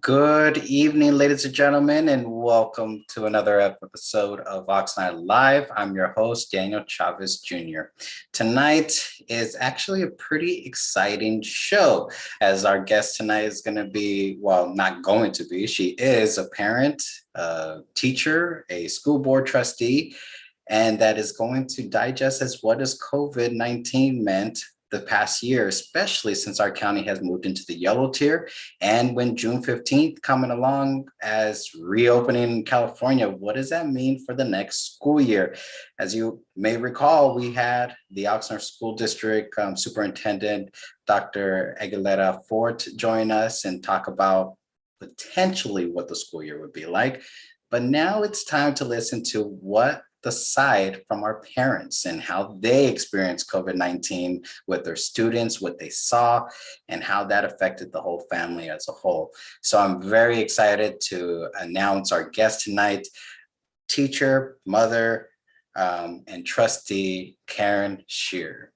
Good evening, ladies and gentlemen, and welcome to another episode of Oxnard Live. I'm your host, Daniel Chavez Jr. Tonight is actually a pretty exciting show, as our guest tonight is going to be, well, not going to be, she is a parent, a teacher, a school board trustee, and that is going to digest as what has COVID-19 meant the past year, especially since our county has moved into the yellow tier. And when June 15th coming along as reopening in California, what does that mean for the next school year? As you may recall, we had the Oxnard School District Superintendent, Dr. Aguilera Fort, join us and talk about potentially what the school year would be like. But now it's time to listen to what the side from our parents and how they experienced COVID-19 with their students, what they saw, and how that affected the whole family as a whole. So I'm very excited to announce our guest tonight, teacher, mother, and trustee, Karen Sher.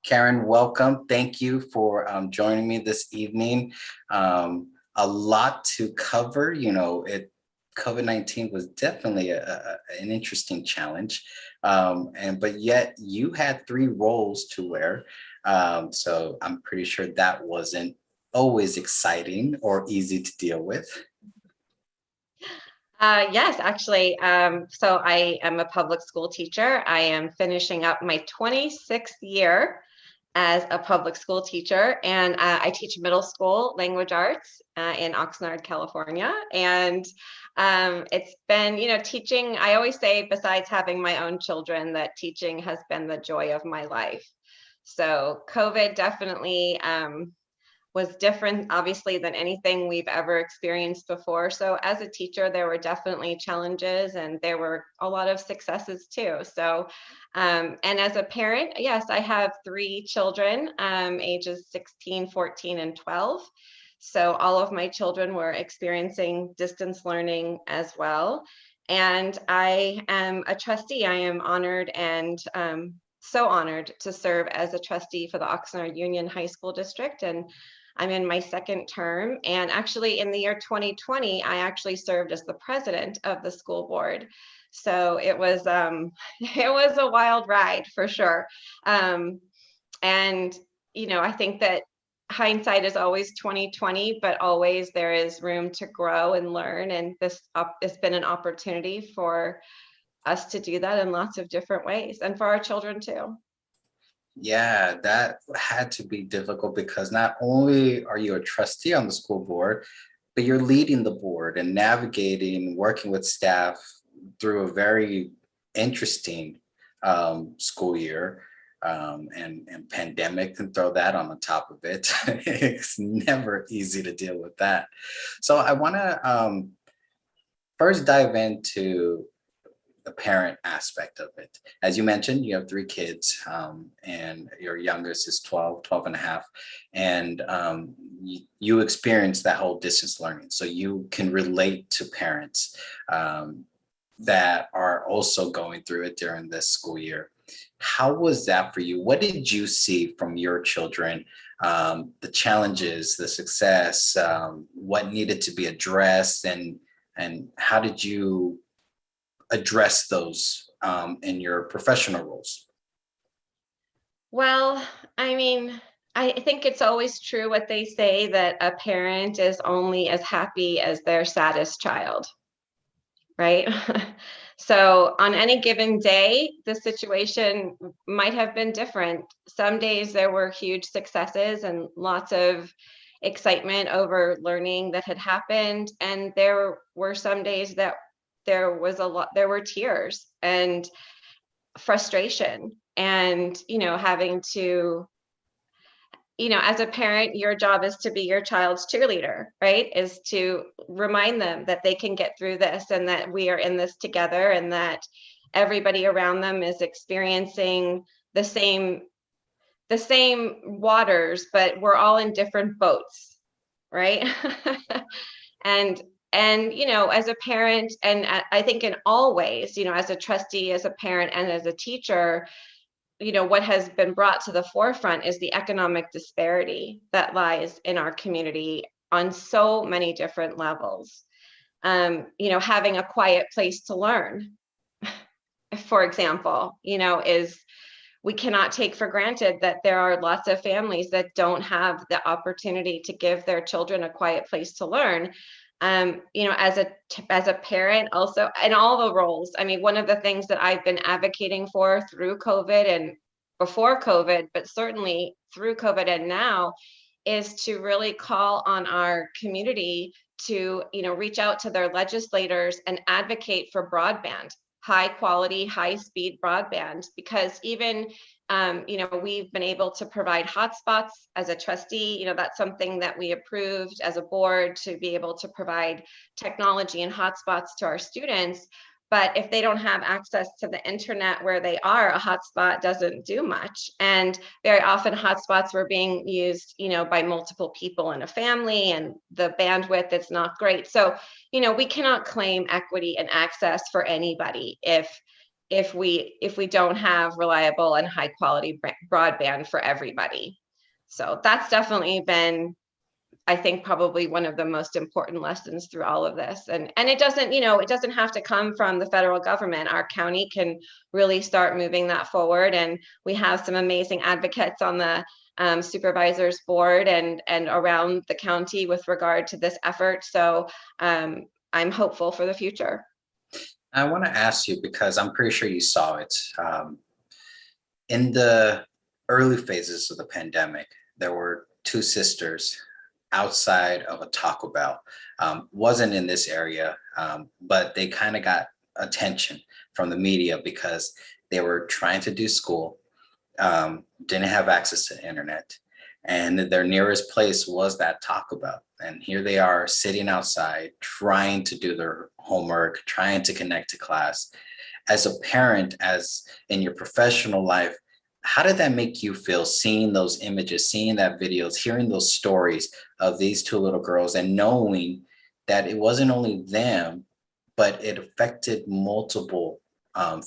Karen, welcome. Thank you for joining me this evening. A lot to cover, COVID-19 was definitely an interesting challenge, but yet you had three roles to wear. So I'm pretty sure that wasn't always exciting or easy to deal with. Yes, actually. So I am a public school teacher. I am finishing up my 26th year as a public school teacher, and I teach middle school language arts in Oxnard, California. And it's been, teaching, I always say, besides having my own children, that teaching has been the joy of my life. So COVID definitely was different, obviously, than anything we've ever experienced before. So as a teacher, there were definitely challenges and there were a lot of successes too. So, and as a parent, yes, I have three children, ages 16, 14, and 12. So all of my children were experiencing distance learning as well. And I am a trustee. I am honored and so honored to serve as a trustee for the Oxnard Union High School District. And I'm in my second term. And actually in the year 2020, I actually served as the president of the school board. So it was it was a wild ride for sure. And I think that hindsight is always 2020, but always there is room to grow and learn. And this has been an opportunity for us to do that in lots of different ways, and for our children too. Yeah, that had to be difficult because not only are you a trustee on the school board, but you're leading the board and navigating, working with staff through a very interesting school year, and pandemic, and throw that on the top of it. It's never easy to deal with that. So I want to first dive into the parent aspect of it. As you mentioned, you have three kids, and your youngest is 12 and a half. And you experience that whole distance learning. So you can relate to parents that are also going through it during this school year. How was that for you? What did you see from your children? The challenges, the success, what needed to be addressed, and how did you address those in your professional roles? Well, I mean, I think it's always true what they say, that a parent is only as happy as their saddest child, right? So on any given day, the situation might have been different. Some days there were huge successes and lots of excitement over learning that had happened. And there were some days that there were tears and frustration and, having to, as a parent, your job is to be your child's cheerleader, right? Is to remind them that they can get through this and that we are in this together, and that everybody around them is experiencing the same waters, but we're all in different boats, right? and as a parent, and I think in all ways, as a trustee, as a parent, and as a teacher, what has been brought to the forefront is the economic disparity that lies in our community on so many different levels. Having a quiet place to learn, for example, is, we cannot take for granted that there are lots of families that don't have the opportunity to give their children a quiet place to learn. As a parent also, in all the roles, I mean, one of the things that I've been advocating for through COVID and before COVID, but certainly through COVID and now, is to really call on our community to, reach out to their legislators and advocate for broadband, high quality, high speed broadband, because even we've been able to provide hotspots as a trustee. That's something that we approved as a board, to be able to provide technology and hotspots to our students. But if they don't have access to the internet where they are, a hotspot doesn't do much. And very often hotspots were being used, by multiple people in a family, and the bandwidth is not great. So, we cannot claim equity and access for anybody if we don't have reliable and high quality broadband for everybody. So that's definitely been, I think, probably one of the most important lessons through all of this. And it doesn't, it doesn't have to come from the federal government. Our county can really start moving that forward. And we have some amazing advocates on the supervisors board and around the county with regard to this effort. So I'm hopeful for the future. I want to ask you, because I'm pretty sure you saw it. In the early phases of the pandemic, there were two sisters outside of a Taco Bell. Wasn't in this area, but they kind of got attention from the media because they were trying to do school, didn't have access to the internet, and their nearest place was that Taco Bell. And here they are sitting outside, trying to do their homework, trying to connect to class. As a parent, as in your professional life, how did that make you feel, seeing those images, seeing that videos, hearing those stories of these two little girls, and knowing that it wasn't only them, but it affected multiple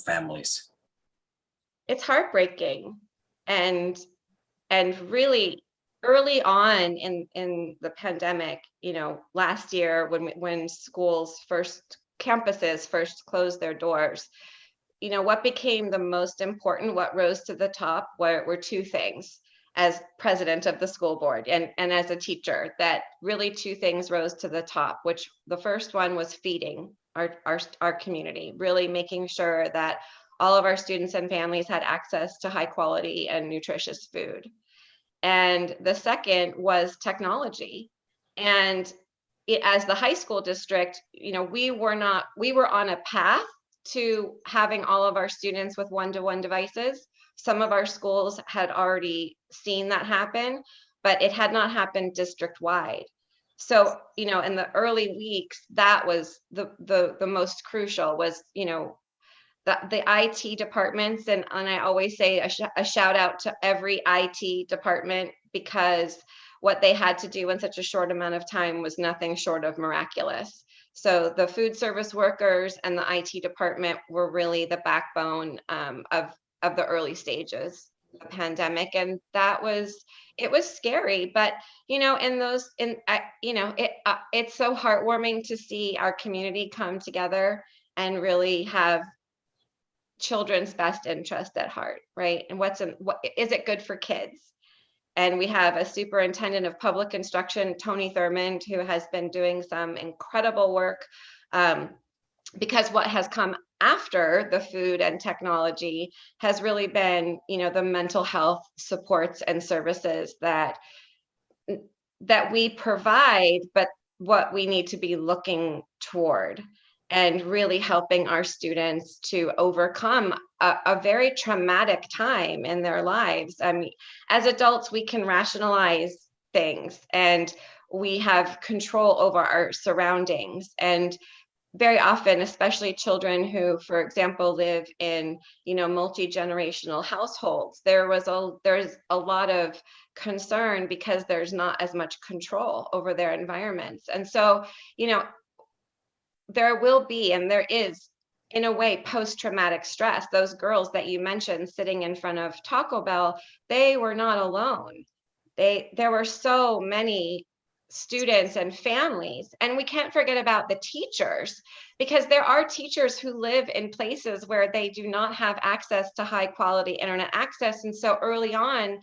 families? It's heartbreaking. And really early on in the pandemic, last year, when campuses first closed their doors, what became the most important, what rose to the top were two things. As president of the school board and as a teacher, that really two things rose to the top, which the first one was feeding our community, really making sure that all of our students and families had access to high quality and nutritious food. And the second was technology. And as the high school district, we were on a path to having all of our students with one-to-one devices. Some of our schools had already seen that happen, but it had not happened district-wide. So, in the early weeks, that was the most crucial, was, the IT departments. And I always say a shout out to every IT department, because what they had to do in such a short amount of time was nothing short of miraculous. So the food service workers and the IT department were really the backbone of the early stages of the pandemic. And it was scary, but it's so heartwarming to see our community come together and really have children's best interest at heart, right? And what is it good for kids? And we have a superintendent of public instruction, Tony Thurmond, who has been doing some incredible work, because what has come after the food and technology has really been, the mental health supports and services that we provide, but what we need to be looking toward, and really helping our students to overcome a very traumatic time in their lives. I mean, as adults, we can rationalize things and we have control over our surroundings. And very often, especially children who, for example, live in, multi-generational households, there's a lot of concern because there's not as much control over their environments. And so, there will be, and there is in a way, post-traumatic stress. Those girls that you mentioned sitting in front of Taco Bell, they were not alone. There were so many students and families, and we can't forget about the teachers, because there are teachers who live in places where they do not have access to high quality internet access. And so early on,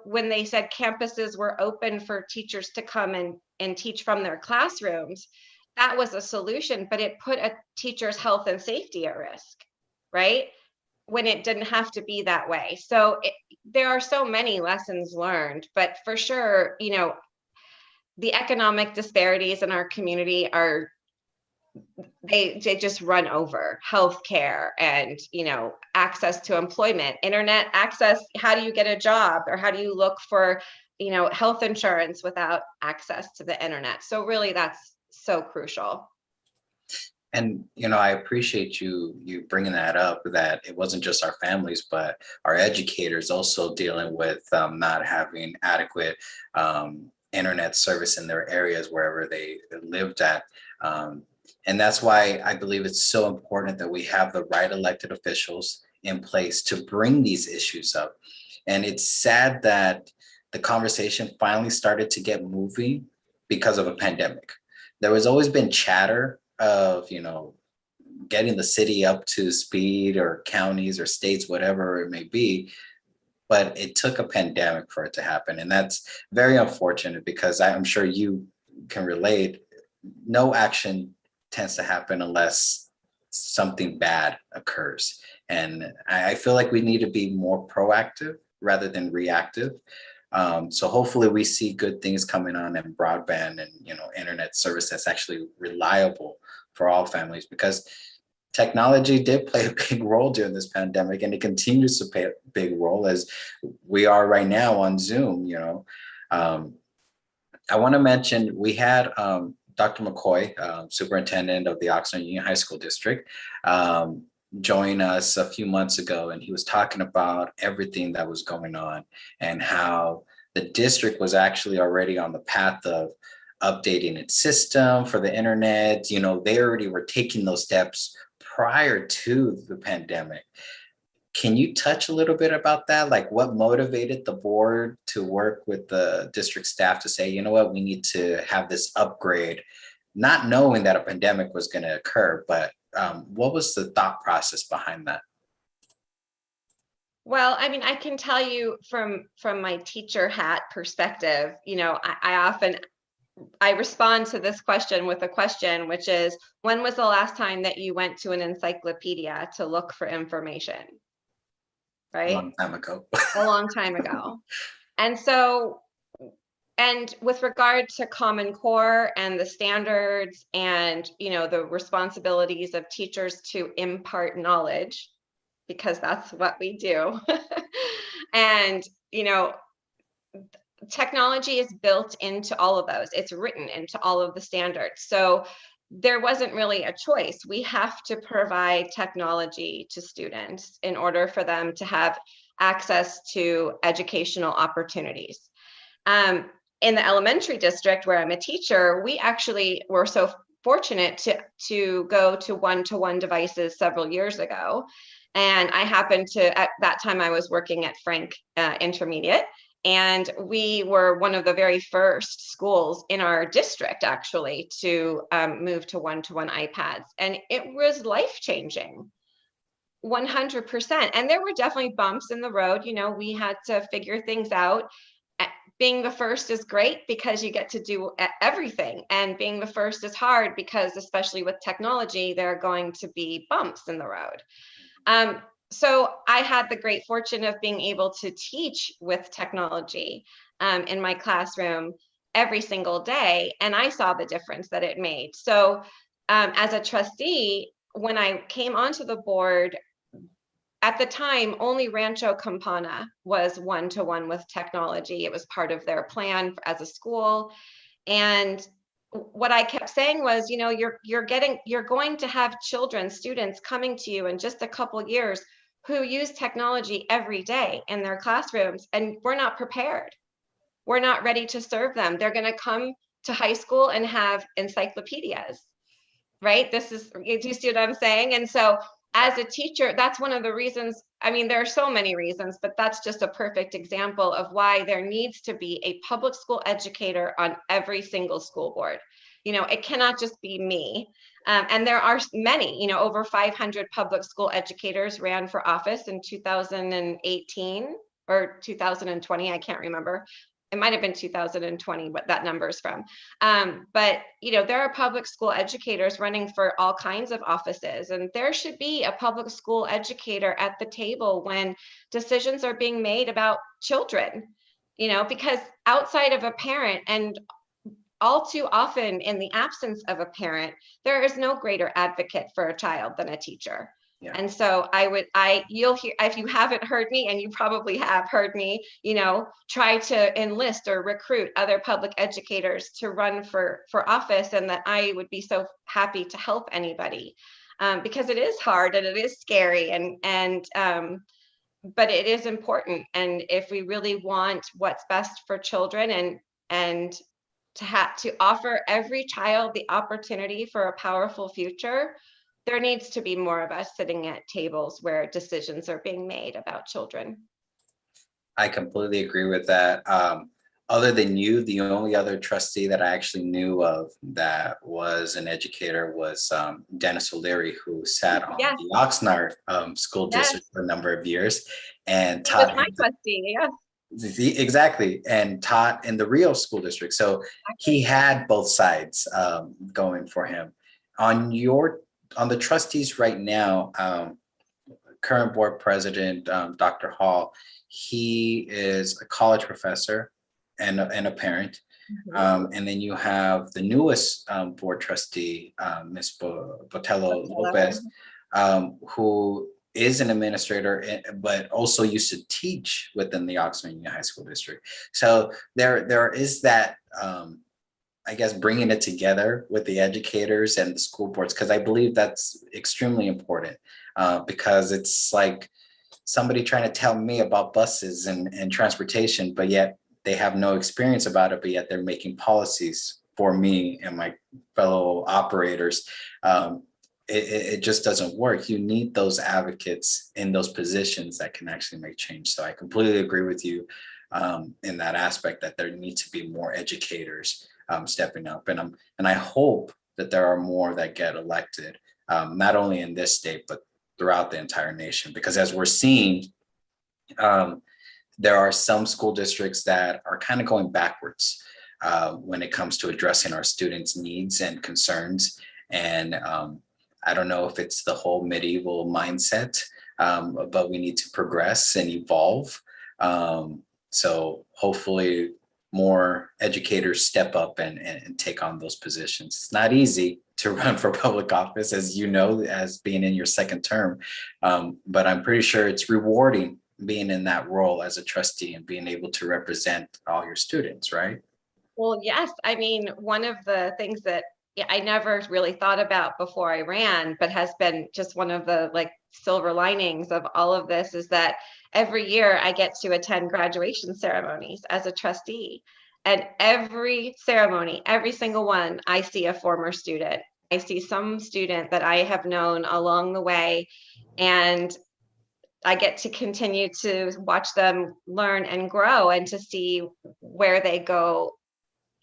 when they said campuses were open for teachers to come and teach from their classrooms, that was a solution, but it put a teacher's health and safety at risk, right? When it didn't have to be that way. So there are so many lessons learned, but for sure, the economic disparities in our community they just run over healthcare and, access to employment, internet access. How do you get a job, or how do you look for, health insurance without access to the internet? So really that's so crucial. And, I appreciate you bringing that up, that it wasn't just our families, but our educators also dealing with not having adequate internet service in their areas wherever they lived at. And that's why I believe it's so important that we have the right elected officials in place to bring these issues up. And it's sad that the conversation finally started to get moving because of a pandemic. There has always been chatter of, getting the city up to speed, or counties or states, whatever it may be. But it took a pandemic for it to happen. And that's very unfortunate, because I'm sure you can relate. No action tends to happen unless something bad occurs. And I feel like we need to be more proactive rather than reactive. So hopefully we see good things coming on in broadband and, internet service that's actually reliable for all families, because technology did play a big role during this pandemic, and it continues to play a big role as we are right now on Zoom. I want to mention we had Dr. McCoy, superintendent of the Oxnard Union High School District, join us a few months ago, and he was talking about everything that was going on and how the district was actually already on the path of updating its system for the internet. They already were taking those steps prior to the pandemic. Can you touch a little bit about that? Like, what motivated the board to work with the district staff to say, we need to have this upgrade, not knowing that a pandemic was going to occur, but what was the thought process behind that? Well, I mean, I can tell you from my teacher hat perspective, I respond to this question with a question, which is, when was the last time that you went to an encyclopedia to look for information? A Right? long time ago. A long time ago. And so, and with regard to Common Core and the standards and, the responsibilities of teachers to impart knowledge, because that's what we do. And, technology is built into all of those. It's written into all of the standards. So there wasn't really a choice. We have to provide technology to students in order for them to have access to educational opportunities. In the elementary district where I'm a teacher, we actually were so fortunate to go to one-to-one devices several years ago. And I happened to, at that time I was working at Frank Intermediate, and we were one of the very first schools in our district actually to move to one-to-one iPads. And it was life-changing, 100%. And there were definitely bumps in the road. We had to figure things out. Being the first is great because you get to do everything. And being the first is hard because, especially with technology, there are going to be bumps in the road. So I had the great fortune of being able to teach with technology in my classroom every single day, and I saw the difference that it made. So as a trustee, when I came onto the board, at the time, only Rancho Campana was one-to-one with technology. It was part of their plan as a school. And what I kept saying was, you're going to have children, students coming to you in just a couple years who use technology every day in their classrooms, and we're not prepared. We're not ready to serve them. They're going to come to high school and have encyclopedias. right? Do you see what I'm saying? And so as a teacher, that's one of the reasons. I mean, there are so many reasons, but that's just a perfect example of why there needs to be a public school educator on every single school board. It cannot just be me. And there are many, over 500 public school educators ran for office in 2018 or 2020. I can't remember. It might have been 2020, what that number is from. But there are public school educators running for all kinds of offices, and there should be a public school educator at the table when decisions are being made about children, because outside of a parent, and all too often in the absence of a parent, there is no greater advocate for a child than a teacher. Yeah. And so you'll hear, if you haven't heard me, and you probably have heard me, try to enlist or recruit other public educators to run for office, and that I would be so happy to help anybody, because it is hard and it is scary, but it is important. And if we really want what's best for children, and to offer every child the opportunity for a powerful future, there needs to be more of us sitting at tables where decisions are being made about children. I completely agree with that. Other than you, the only other trustee that I actually knew of that was an educator was Dennis O'Leary, who sat on Yes. the Oxnard school district for a number of years and He was taught my trustee, yes. Exactly, and taught in the Rio school district. So he had both sides going for him. On the trustees right now, current board president, Dr. Hall, he is a college professor and a parent. And then you have the newest board trustee, Ms. Botello Lopez, who is an administrator, but also used to teach within the Oxnard Union High School District. So there is that, I guess, bringing it together with the educators and the school boards, because I believe that's extremely important, because it's like somebody trying to tell me about buses and transportation, but yet they have no experience about it, but yet they're making policies for me and my fellow operators. It just doesn't work. You need those advocates in those positions that can actually make change. So I completely agree with you in that aspect, that there need to be more educators stepping up. And I hope that there are more that get elected, not only in this state, but throughout the entire nation. Because as we're seeing, there are some school districts that are kind of going backwards when it comes to addressing our students' needs and concerns. And I don't know if it's the whole medieval mindset, but we need to progress and evolve. So hopefully more educators step up and take on those positions. It's not easy to run for public office, as you know, as being in your second term, but I'm pretty sure it's rewarding being in that role as a trustee and being able to represent all your students, right? Well, yes. I mean, one of the things that I never really thought about before I ran, but has been just one of the silver linings of all of this, is that every year I get to attend graduation ceremonies as a trustee. And every ceremony, every single one, I see a former student. I see some student that I have known along the way, and I get to continue to watch them learn and grow, and to see where they go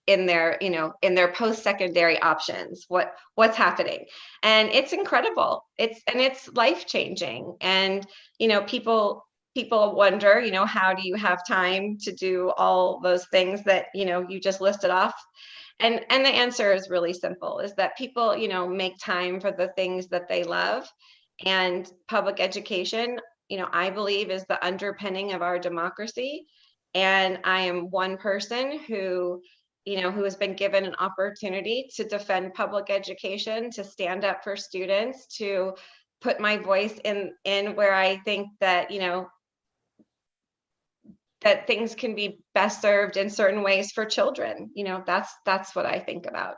in their post-secondary options, what's happening. And it's incredible. It's life-changing. And people wonder, how do you have time to do all those things that you just listed off? And the answer is really simple, is that people make time for the things that they love. And public education, I believe, is the underpinning of our democracy. And I am one person who has been given an opportunity to defend public education, to stand up for students, to put my voice in where I think that, that things can be best served in certain ways for children. That's what I think about.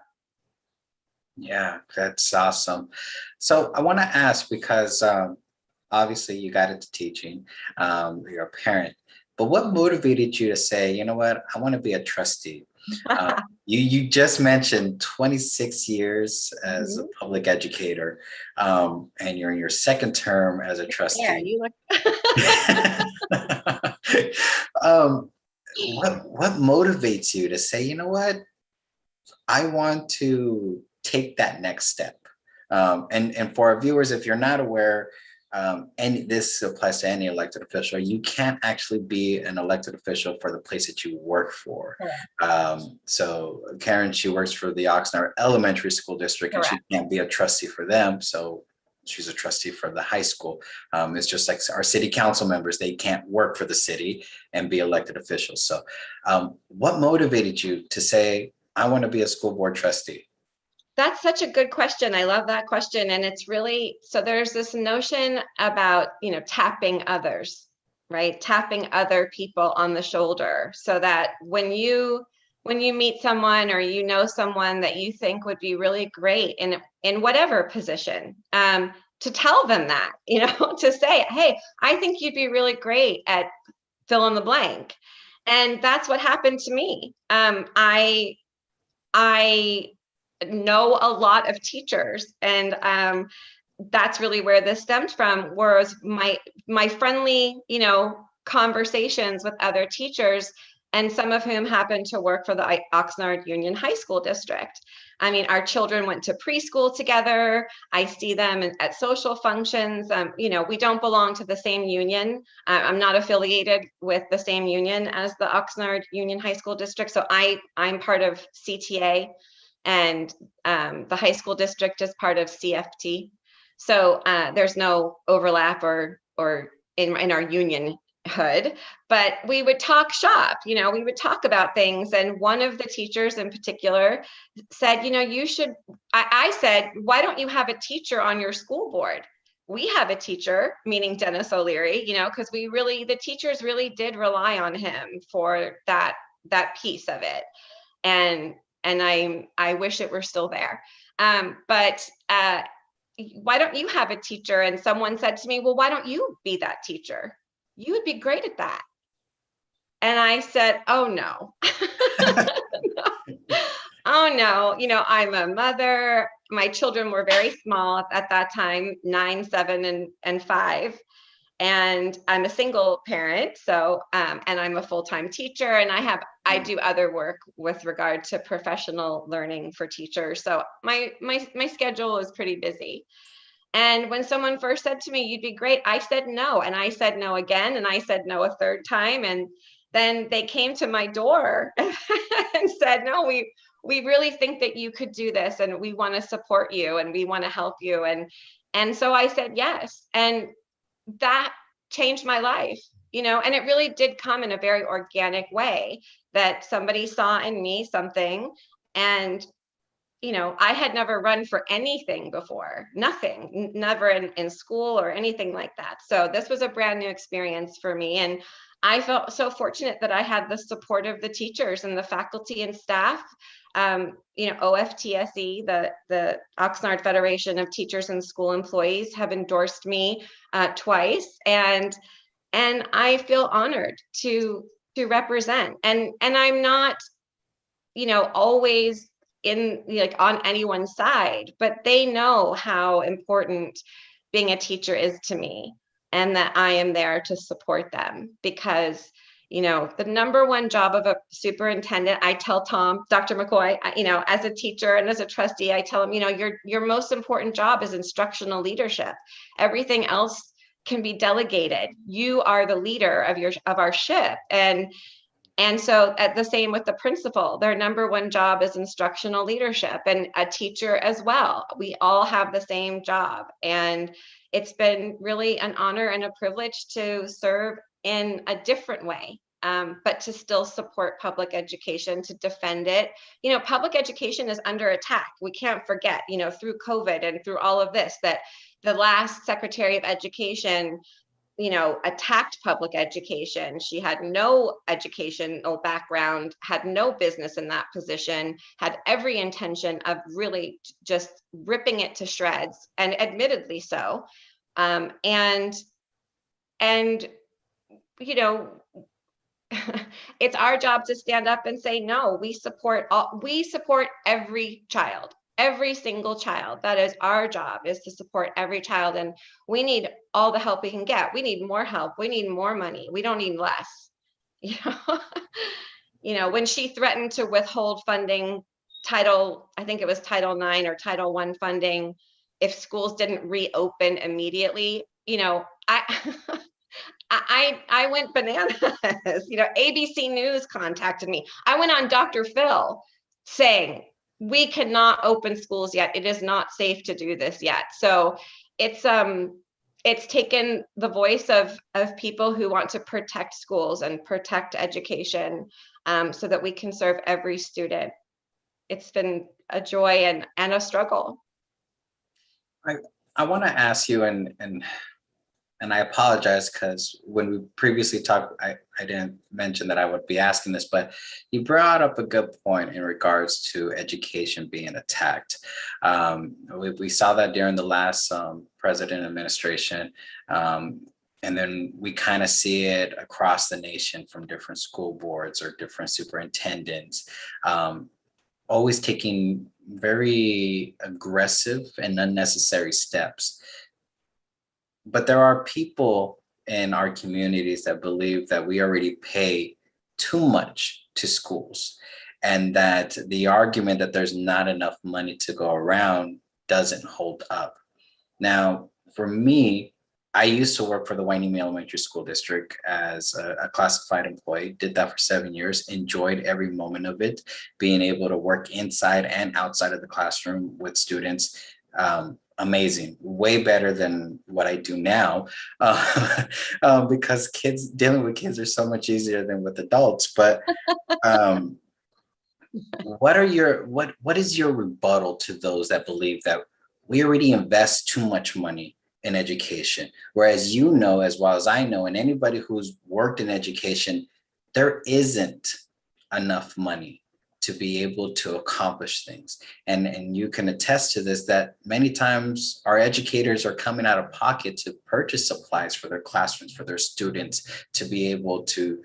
Yeah, that's awesome. So I want to ask, because obviously you got into teaching, you're a parent, but what motivated you to say, you know what, I want to be a trustee? You just mentioned 26 years as a Mhm. public educator, and you're in your second term as a There, trustee. you look. um, what motivates you to say, you know what, I want to take that next step? And for our viewers, if you're not aware, and this applies to any elected official, you can't actually be an elected official for the place that you work for. Correct. So Karen, she works for the Oxnard Elementary School District, and she Correct. can't be a trustee for them. So she's a trustee for the high school. It's just like our city council members, they can't work for the city and be elected officials. So what motivated you to say, I want to be a school board trustee? That's such a good question. I love that question. And it's really, so there's this notion about, tapping others, right? Tapping other people on the shoulder so that when you meet someone or someone that you think would be really great in whatever position, to tell them that, to say, hey, I think you'd be really great at fill in the blank. And that's what happened to me. I know a lot of teachers, and that's really where this stemmed from, was my friendly, conversations with other teachers, and some of whom happened to work for the Oxnard Union High School District. I mean, our children went to preschool together. I see them at social functions. We don't belong to the same union. I'm not affiliated with the same union as the Oxnard Union High School District. So I'm part of CTA, and the high school district is part of CFT. So there's no overlap or in our union hood, but we would talk shop, we would talk about things. And one of the teachers in particular said, you should, I said, why don't you have a teacher on your school board? We have a teacher, meaning Dennis O'Leary, because the teachers really did rely on him for that piece of it. And I wish it were still there. But why don't you have a teacher? And someone said to me, well, why don't you be that teacher? You would be great at that. And I said, oh no. Oh no, I'm a mother. My children were very small at that time, 9, 7, and 5. And I'm a single parent, so and I'm a full-time teacher, and I do other work with regard to professional learning for teachers. So my schedule is pretty busy. And when someone first said to me, you'd be great, I said no, and I said no again, and I said no a third time, and then they came to my door and said, no, we really think that you could do this, and we want to support you, and we want to help you. And so I said yes. And that changed my life, and it really did come in a very organic way, that somebody saw in me something. And I had never run for anything before, nothing, never in school or anything like that. So this was a brand new experience for me. And I felt so fortunate that I had the support of the teachers and the faculty and staff. OFTSE, the Oxnard Federation of Teachers and School Employees, have endorsed me twice. And I feel honored to represent. And I'm not, always on anyone's side, but they know how important being a teacher is to me, and that I am there to support them. Because the number one job of a superintendent, I tell Dr. McCoy, as a teacher and as a trustee, I tell him, your most important job is instructional leadership. Everything else can be delegated. You are the leader of our ship. And so at the same with the principal, their number one job is instructional leadership, and a teacher as well. We all have the same job. And it's been really an honor and a privilege to serve in a different way, but to still support public education, to defend it. Public education is under attack. We can't forget, through COVID and through all of this, that the last Secretary of Education attacked public education. She had no educational background, had no business in that position, had every intention of really just ripping it to shreds, and admittedly so. And it's our job to stand up and say, no, we support every child, every single child. That is our job, is to support every child. And we need all the help we can get. We need more help. We need more money. We don't need less. You know, when she threatened to withhold funding, I think it was Title IX or Title I funding, if schools didn't reopen immediately, I I went bananas. ABC News contacted me. I went on Dr. Phil saying, we cannot open schools yet. It is not safe to do this yet. So it's taken the voice of people who want to protect schools and protect education, so that we can serve every student. It's been a joy and a struggle. I want to ask you, and I apologize because when we previously talked, I didn't mention that I would be asking this, but you brought up a good point in regards to education being attacked. We saw that during the last president administration, and then we kind of see it across the nation from different school boards or different superintendents, always taking very aggressive and unnecessary steps. But there are people in our communities that believe that we already pay too much to schools, and that the argument that there's not enough money to go around doesn't hold up. Now, for me, I used to work for the Wainimi Elementary School District as a classified employee, did that for 7 years, enjoyed every moment of it, being able to work inside and outside of the classroom with students. Amazing, way better than what I do now, because dealing with kids are so much easier than with adults. But what is your rebuttal to those that believe that we already invest too much money in education, whereas as well as I know, and anybody who's worked in education, there isn't enough money to be able to accomplish things. And you can attest to this, that many times our educators are coming out of pocket to purchase supplies for their classrooms, for their students to be able to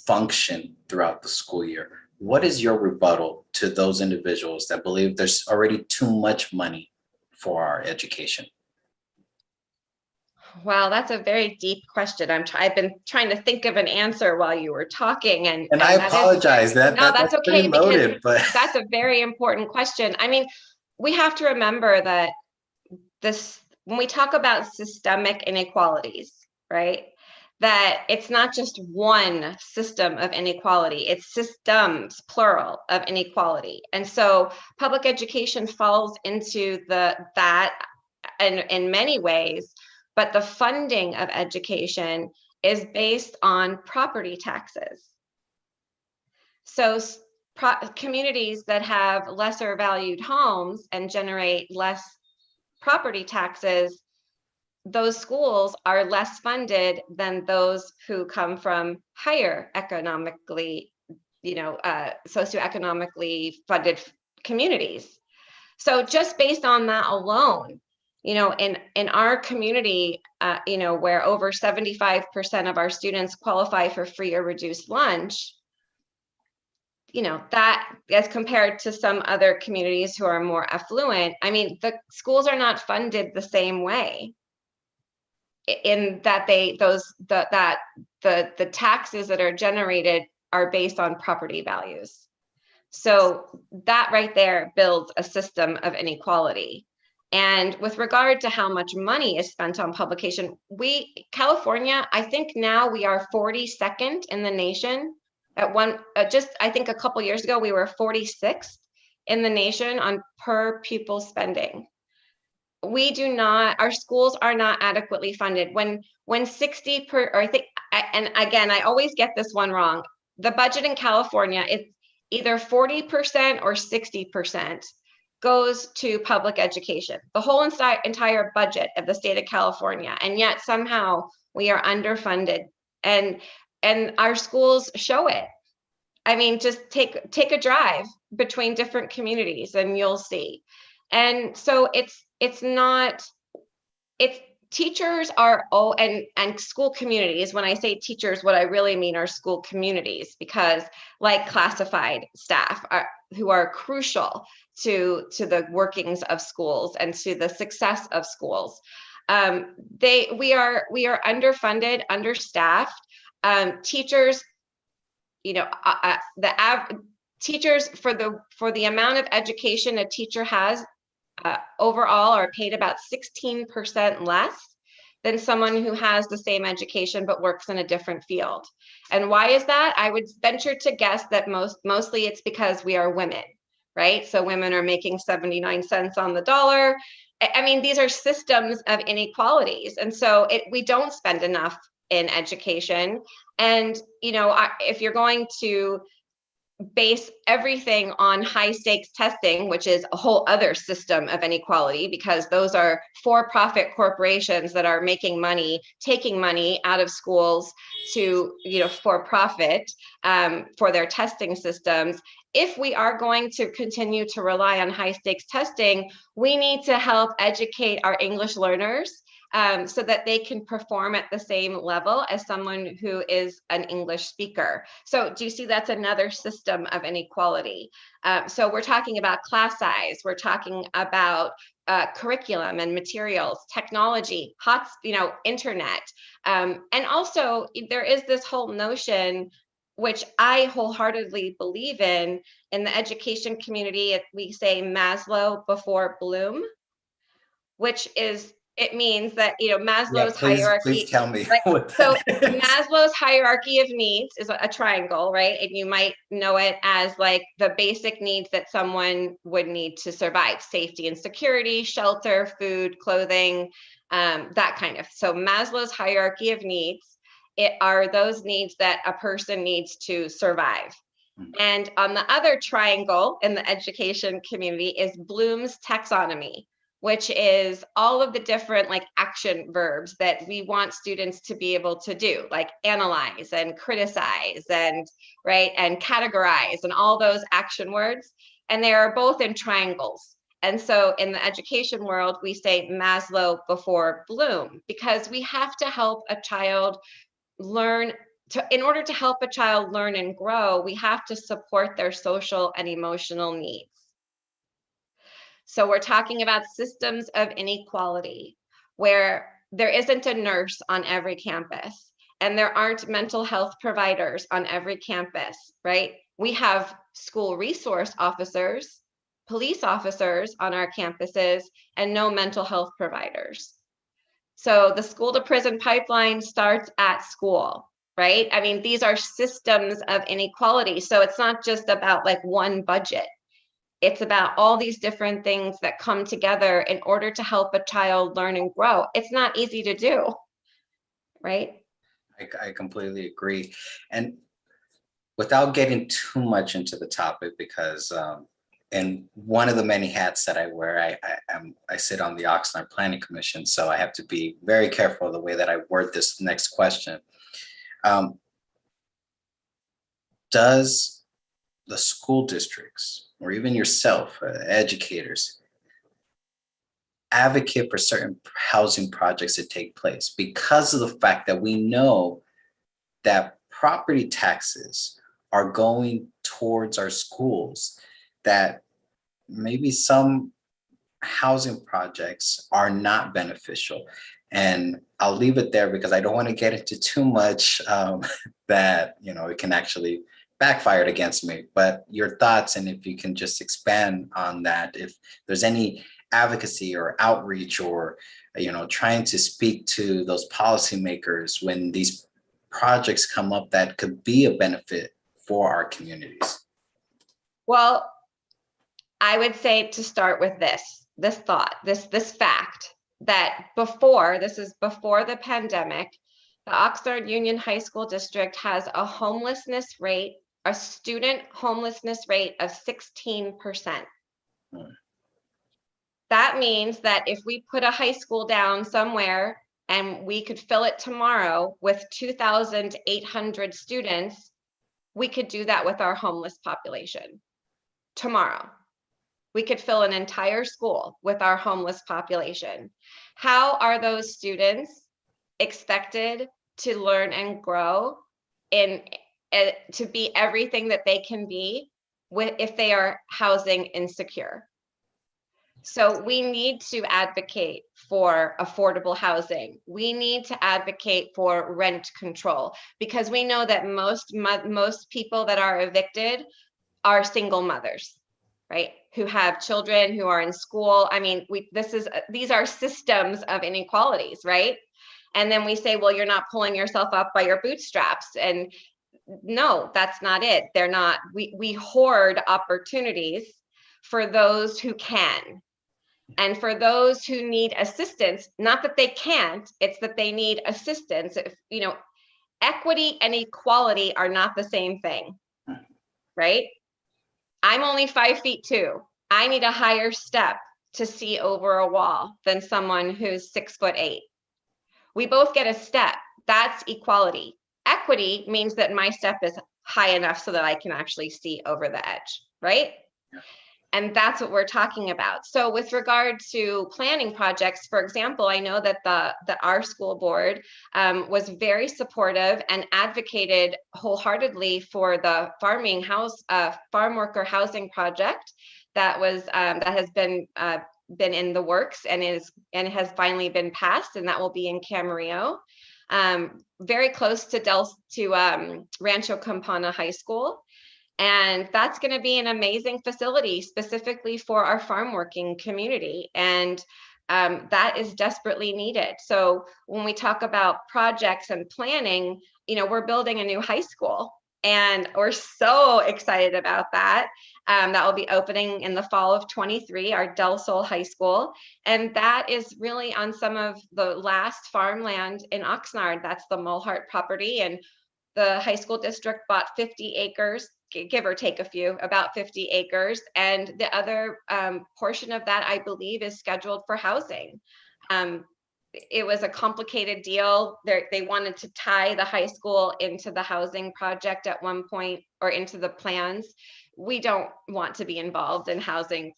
function throughout the school year. What is your rebuttal to those individuals that believe there's already too much money for our education? Wow, that's a very deep question. I've been trying to think of an answer while you were talking, and I apologize. no, that's that's okay, pretty loaded, but that's a very important question. I mean, we have to remember that when we talk about systemic inequalities, right? That it's not just one system of inequality, it's systems, plural, of inequality. And so public education falls into that in many ways. But the funding of education is based on property taxes. So communities that have lesser valued homes and generate less property taxes, those schools are less funded than those who come from higher economically, socioeconomically funded communities. So just based on that alone, in our community, where over 75% of our students qualify for free or reduced lunch, that as compared to some other communities who are more affluent, I mean, the schools are not funded the same way, in that the taxes that are generated are based on property values. So that right there builds a system of inequality. And with regard to how much money is spent on publication, California, I think now we are 42nd in the nation. I think a couple years ago, we were 46th in the nation on per pupil spending. Our schools are not adequately funded. When 60 per, or I think, and again, I always get this one wrong. The budget in California, it's either 40% or 60% goes to public education, the whole entire budget of the state of California. And yet somehow we are underfunded, and our schools show it. I mean, just take a drive between different communities and you'll see. And so it's teachers are, and school communities, when I say teachers, what I really mean are school communities, because like classified staff who are crucial to the workings of schools and to the success of schools. We are underfunded, understaffed. Teachers, teachers, for the amount of education a teacher has, overall are paid about 16% less than someone who has the same education but works in a different field. And why is that? I would venture to guess that mostly it's because we are women, right? So women are making 79 cents on the dollar. I mean, these are systems of inequalities. And so we don't spend enough in education. And, if you're going to base everything on high stakes testing, which is a whole other system of inequality, because those are for-profit corporations that are making money, taking money out of schools to, for profit, for their testing systems. If we are going to continue to rely on high stakes testing, we need to help educate our English learners so that they can perform at the same level as someone who is an English speaker. So do you see that's another system of inequality? So we're talking about class size, we're talking about curriculum and materials, technology, internet. And also there is this whole notion, which I wholeheartedly believe in the education community. We say Maslow before Bloom, which is, it means that, Yeah, Maslow's please hierarchy, tell me like, what so that is. Maslow's hierarchy of needs is a triangle, right? And you might know it as like the basic needs that someone would need to survive: safety and security, shelter, food, clothing, that kind of. So Maslow's hierarchy of needs, it are those needs that a person needs to survive. And on the other triangle in the education community is Bloom's taxonomy, which is all of the different like action verbs that we want students to be able to do, like analyze and criticize and categorize and all those action words. And they are both in triangles. And so in the education world, we say Maslow before Bloom, because we have to help a child learn. In order to help a child learn and grow, we have to support their social and emotional needs. So we're talking about systems of inequality, where there isn't a nurse on every campus and there aren't mental health providers on every campus, right? We have school resource officers, police officers on our campuses, and no mental health providers. So the school to prison pipeline starts at school, right? I mean, these are systems of inequality. So it's not just about like one budget. It's about all these different things that come together in order to help a child learn and grow. It's not easy to do, right? I completely agree. And without getting too much into the topic, because and one of the many hats that I wear, I sit on the Oxnard Planning Commission, so I have to be very careful of the way that I word this next question. Does the school districts, or even yourself, educators, advocate for certain housing projects to take place because of the fact that we know that property taxes are going towards our schools, that maybe some housing projects are not beneficial? And I'll leave it there because I don't want to get into too much that, it can actually backfire against me. But your thoughts, and if you can just expand on that, if there's any advocacy or outreach or, trying to speak to those policymakers when these projects come up that could be a benefit for our communities. Well, I would say to start with this thought, this fact, that before the pandemic, the Oxnard Union High School District has a student homelessness rate of 16%. That means that if we put a high school down somewhere and we could fill it tomorrow with 2,800 students, we could do that with our homeless population tomorrow. We could fill an entire school with our homeless population. How are those students expected to learn and grow in to be everything that they can be if they are housing insecure? So we need to advocate for affordable housing. We need to advocate for rent control, because we know that most people that are evicted are single mothers, right? Who have children, who are in school. I mean, these are systems of inequalities, right? And then we say, well, you're not pulling yourself up by your bootstraps. And no, that's not it. They're not. We hoard opportunities for those who can. And for those who need assistance, not that they can't, it's that they need assistance. If, equity and equality are not the same thing, right? I'm only 5'2". I need a higher step to see over a wall than someone who's 6'8". We both get a step. That's equality. Equity means that my step is high enough so that I can actually see over the edge, right? Yeah. And that's what we're talking about. So with regard to planning projects, for example, I know that our school board was very supportive and advocated wholeheartedly for the farm worker housing project that has been in the works and has finally been passed, and that will be in Camarillo, very close to Rancho Campana High School. And that's going to be an amazing facility specifically for our farm working community. And that is desperately needed. So when we talk about projects and planning, we're building a new high school, and we're so excited about that. That will be opening in the fall of 23, our Del Sol High School. And that is really on some of the last farmland in Oxnard. That's the Mulhart property. And the high school district bought 50 acres, give or take a few, about 50 acres. And the other portion of that, I believe, is scheduled for housing. It was a complicated deal. They wanted to tie the high school into the housing project at one point, or into the plans. We don't want to be involved in housing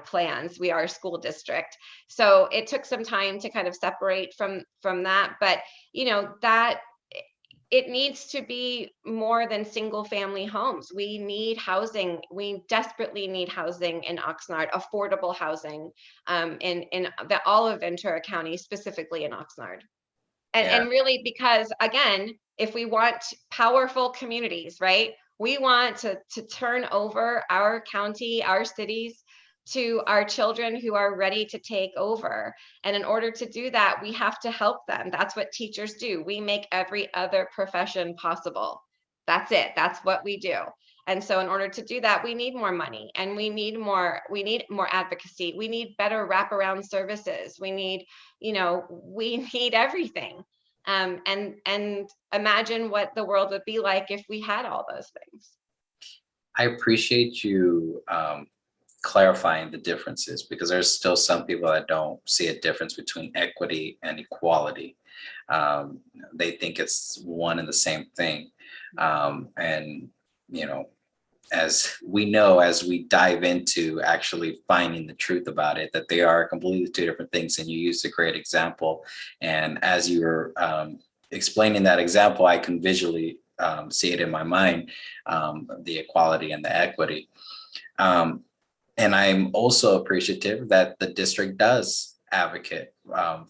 plans. We are a school district. So it took some time to kind of separate from that. But that it needs to be more than single family homes. We need housing. We desperately need housing in Oxnard, affordable housing in all of Ventura County, specifically in Oxnard. And really, because again, if we want powerful communities, right? We want to turn over our county, our cities, to our children who are ready to take over. And in order to do that, we have to help them. That's what teachers do. We make every other profession possible. That's it. That's what we do. And so in order to do that, we need more money, and we need more advocacy. We need better wraparound services. We need everything. And imagine what the world would be like if we had all those things. I appreciate you clarifying the differences, because there's still some people that don't see a difference between equity and equality. They think it's one and the same thing. And, as we know, as we dive into actually finding the truth about it, that they are completely two different things. And you used a great example. And as you were explaining that example, I can visually see it in my mind, the equality and the equity. And I'm also appreciative that the district does advocate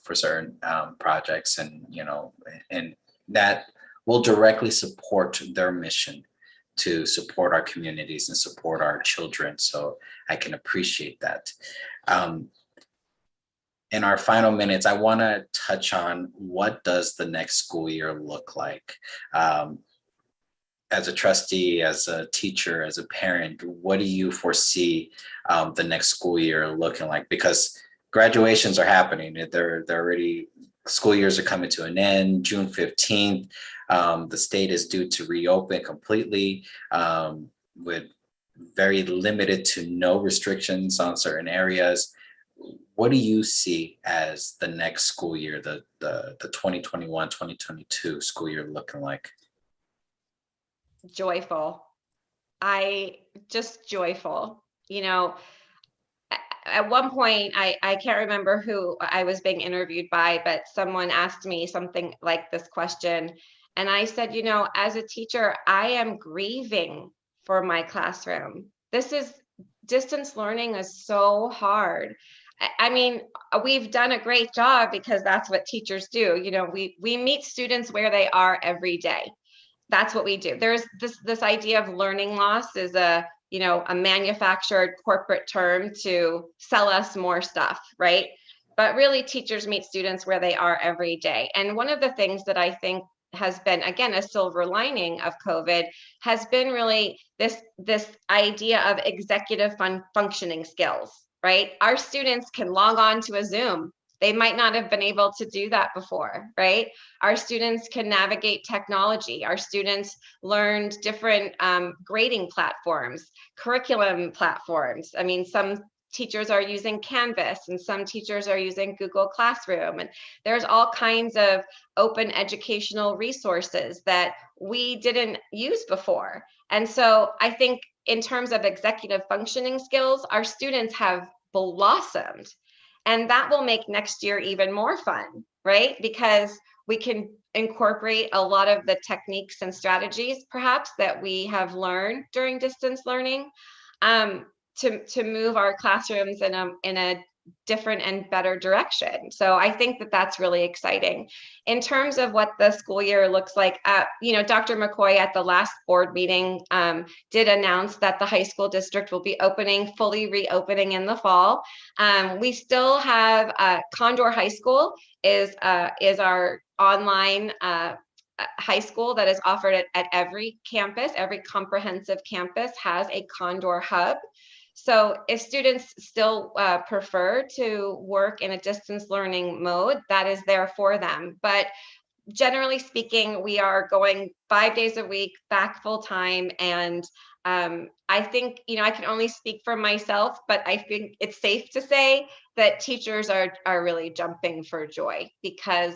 for certain projects, and and that will directly support their mission to support our communities and support our children. So I can appreciate that. In our final minutes, I want to touch on, what does the next school year look like? As a trustee, as a teacher, as a parent, what do you foresee the next school year looking like? Because graduations are happening. They're already, school years are coming to an end, June 15th. The state is due to reopen completely, with very limited to no restrictions on certain areas. What do you see as the next school year, the 2021-2022 school year looking like? Joyful. Joyful. at one point, I can't remember who I was being interviewed by, but someone asked me something like this question. And I said, as a teacher, I am grieving for my classroom. Distance learning is so hard. I mean, we've done a great job because that's what teachers do. We meet students where they are every day. That's what we do. There's this idea of learning loss is a manufactured corporate term to sell us more stuff, right? But really, teachers meet students where they are every day. And one of the things that I think has been, again, a silver lining of COVID has been really this idea of executive functioning skills, right? Our students can log on to a Zoom. They might not have been able to do that before, right? Our students can navigate technology. Our students learned different grading platforms, curriculum platforms. I mean, some teachers are using Canvas and some teachers are using Google Classroom. And there's all kinds of open educational resources that we didn't use before. And so I think in terms of executive functioning skills, our students have blossomed. And that will make next year even more fun, right? Because we can incorporate a lot of the techniques and strategies, perhaps, that we have learned during distance learning to move our classrooms in a different and better direction. So I think that that's really exciting. In terms of what the school year looks like, Dr. McCoy at the last board meeting did announce that the high school district will be fully reopening in the fall. We still have Condor High School is our online high school that is offered at every campus. Every comprehensive campus has a Condor hub. So if students still prefer to work in a distance learning mode, that is there for them. But generally speaking, we are going 5 days a week, back full time. And I think, I can only speak for myself, but I think it's safe to say that teachers are really jumping for joy because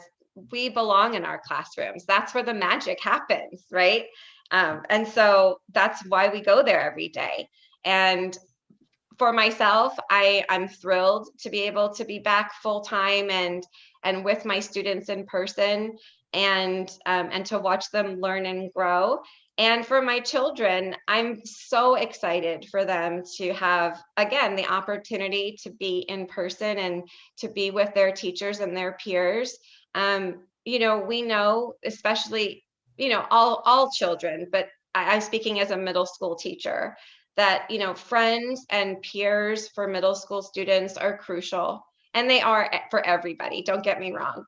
we belong in our classrooms. That's where the magic happens, right? And so that's why we go there every day. And for myself, I'm thrilled to be able to be back full time and with my students in person and to watch them learn and grow. And for my children, I'm so excited for them to have, again, the opportunity to be in person and to be with their teachers and their peers. We know, especially, all children, but I'm speaking as a middle school teacher, that friends and peers for middle school students are crucial, and they are for everybody, don't get me wrong,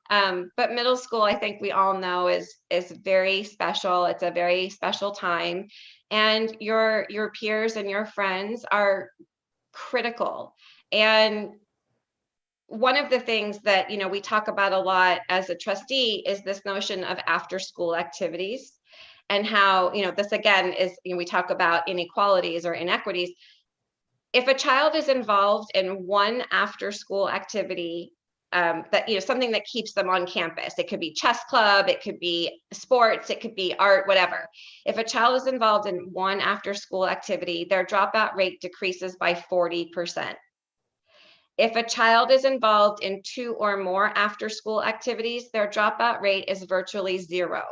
but middle school, I think we all know, is very special. It's a very special time, and your peers and your friends are critical. And one of the things that we talk about a lot as a trustee is this notion of after school activities, and how, this again is, we talk about inequalities or inequities. If a child is involved in one after school activity, that, something that keeps them on campus, it could be chess club, it could be sports, it could be art, whatever. If a child is involved in one after school activity, their dropout rate decreases by 40%. If a child is involved in 2 or more after school activities, their dropout rate is virtually 0.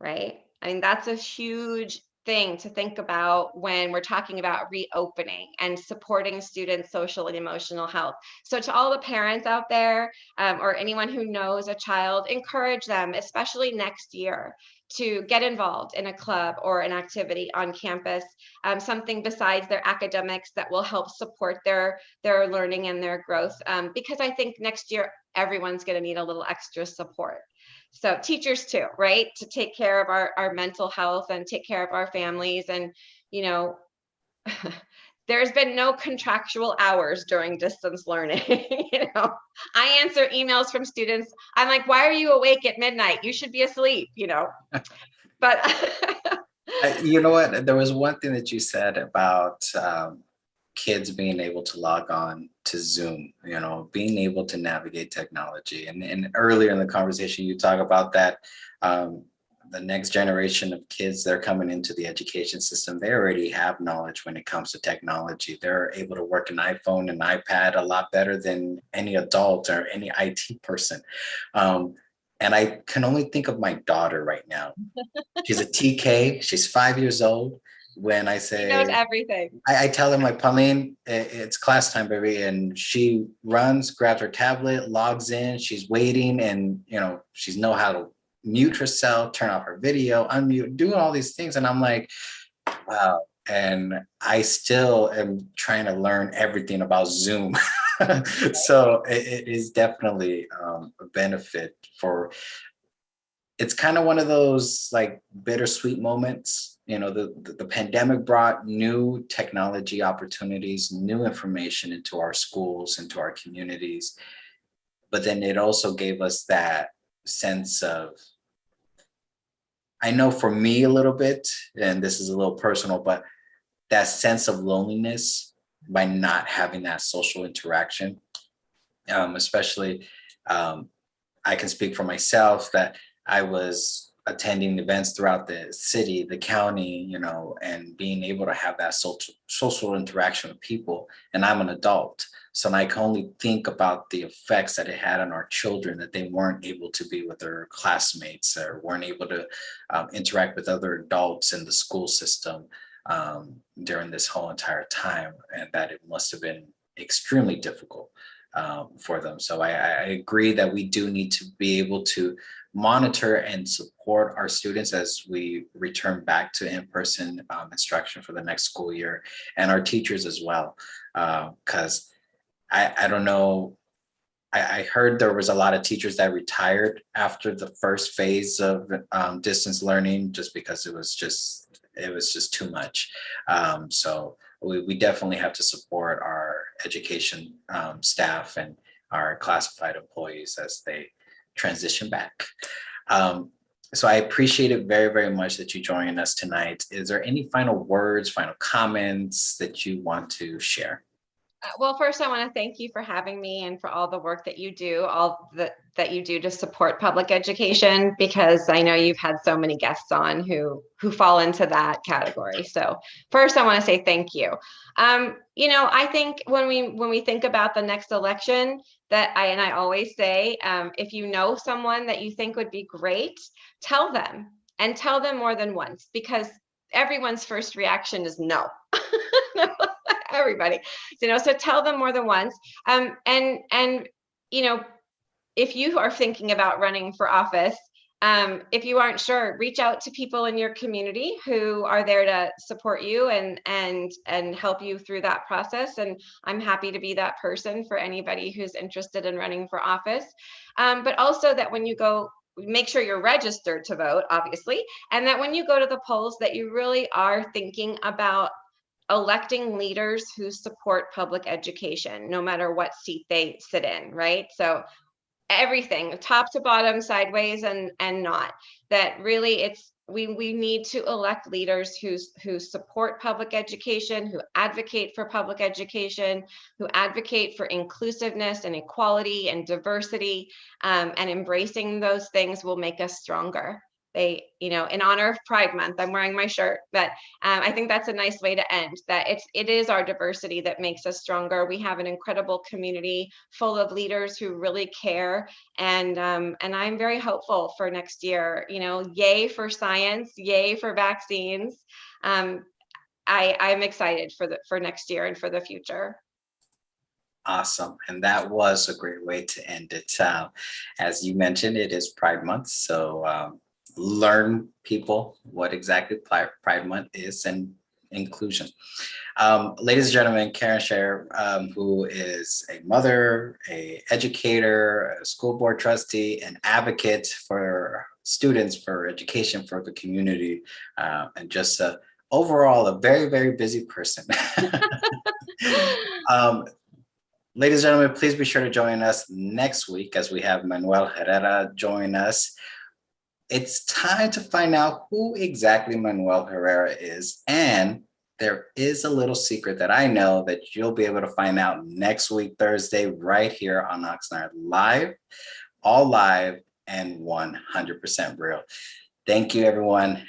Right? I mean, that's a huge thing to think about when we're talking about reopening and supporting students' social and emotional health. So to all the parents out there, or anyone who knows a child, encourage them, especially next year, to get involved in a club or an activity on campus, something besides their academics that will help support their learning and their growth. Because I think next year, everyone's going to need a little extra support. So teachers too, right? To take care of our mental health and take care of our families. And, there's been no contractual hours during distance learning. I answer emails from students. I'm like, why are you awake at midnight? You should be asleep, but You know what? There was one thing that you said about kids being able to log on to Zoom, being able to navigate technology. And earlier in the conversation, you talk about that the next generation of kids that are coming into the education system, they already have knowledge when it comes to technology. They're able to work an iPhone and iPad a lot better than any adult or any IT person. And I can only think of my daughter right now. She's a TK. She's 5 years old. When I She knows say, everything. I tell her, like, Pauline, it's class time, baby. And she runs, grabs her tablet, logs in, she's waiting, and, she's know how to mute herself, turn off her video, unmute, doing all these things. And I'm like, wow. And I still am trying to learn everything about Zoom. So it is definitely a benefit for, it's kind of one of those like bittersweet moments. The pandemic brought new technology opportunities, new information into our schools, into our communities. But then it also gave us that sense of, I know for me a little bit, and this is a little personal, but that sense of loneliness by not having that social interaction, especially I can speak for myself that I was attending events throughout the city, the county, and being able to have that social interaction with people. And I'm an adult. So I can only think about the effects that it had on our children, that they weren't able to be with their classmates or weren't able to interact with other adults in the school system during this whole entire time, and that it must have been extremely difficult for them. So I agree that we do need to be able to monitor and support our students as we return back to in-person instruction for the next school year, and our teachers as well. Because I don't know, I heard there was a lot of teachers that retired after the first phase of distance learning, just because it was just too much. So we definitely have to support our education staff and our classified employees as they transition back. So I appreciate it very, very much that you joined us tonight. Is there any final words, final comments that you want to share? Well, first, I want to thank you for having me and for all the work that you do, that you do to support public education, because I know you've had so many guests on who fall into that category. So first, I want to say thank you. I think when we think about the next election, I always say, if you know someone that you think would be great, tell them, and tell them more than once, because everyone's first reaction is no. Everybody, so tell them more than once. And if you are thinking about running for office, if you aren't sure, reach out to people in your community who are there to support you and help you through that process. And I'm happy to be that person for anybody who's interested in running for office. But also that when you go, make sure you're registered to vote, obviously, and that when you go to the polls, that you really are thinking about electing leaders who support public education, no matter what seat they sit in, right? So everything, top to bottom, sideways and not, that really we need to elect leaders who support public education, who advocate for public education, who advocate for inclusiveness and equality and diversity, and embracing those things will make us stronger. In honor of Pride Month, I'm wearing my shirt, but I think that's a nice way to end, that it is our diversity that makes us stronger. We have an incredible community full of leaders who really care. And I'm very hopeful for next year, yay for science, yay for vaccines. I'm excited for next year and for the future. Awesome. And that was a great way to end it. As you mentioned, it is Pride Month. So learn, people, what exactly Pride Month is and inclusion. Ladies and gentlemen, Karen Sher, who is a mother, a educator, a school board trustee, an advocate for students, for education, for the community, and just overall a very, very busy person. Ladies and gentlemen, please be sure to join us next week as we have Manuel Herrera join us. It's time to find out who exactly Manuel Herrera is, and there is a little secret that I know that you'll be able to find out next week, Thursday, right here on Oxnard Live, all live and 100% real. Thank you, everyone.